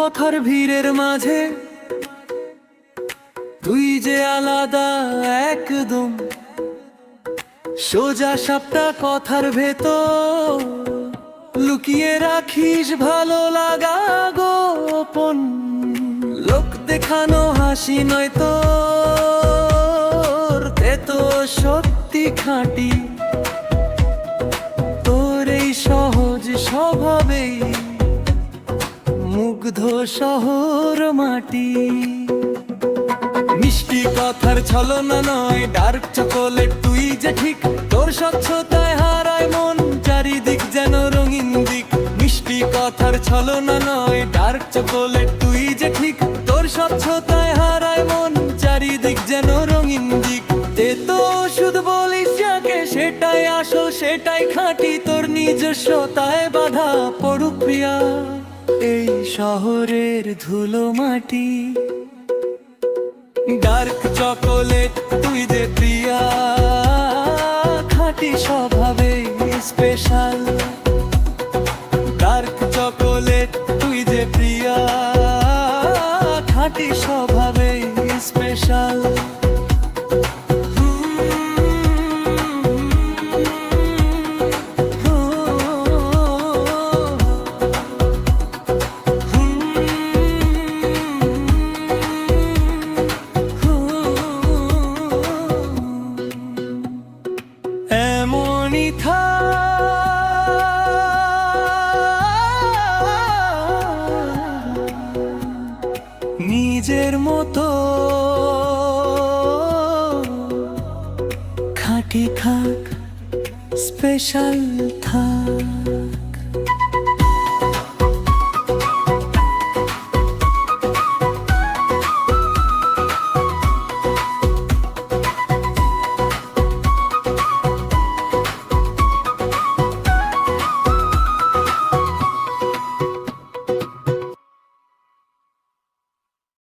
কথার ভিড়ের মাঝে তুই যে আলাদা একদম, সোজা সাপটা কথার ভেতর লুকিয়ে রাখিস ভালো লাগা গোপন। লোক দেখানো হাসি নয় তোর, তে তো সত্যি খাঁটি। তোর এই সহজ স্বভাবেই মুগ্ধ শহর মাটি। মিষ্টি কথার ছলনা নয় ডার্ক চকোলেট, তুই যে ঠিক তোর স্বচ্ছতায় হারায় মন, চারিদিক যেন রঙিন দিক। মিষ্টি কথার ছলনা নয় ডার্ক চকোলেট, তুই যে ঠিক তোর স্বচ্ছতায় হারায় মন, চারিদিক যেন রঙিন দিক। তে তো শুধু বলিস যাকে সেটাই আসল সেটাই খাঁটি, তোর নিজস্বতায় বাধা পড়ুক প্রিয়া এই শহরের ধুলো মাটি। ডার্ক চকোলেট তুই যে প্রিয়া, খাঁটি স্বভাবে স্পেশাল। ডার্ক চকোলেট তুই যে প্রিয়া, খাঁটি স্বভাবে স্পেশাল। এমনই নিজের মতো খাঁটি থাক, স্পেশাল থাক।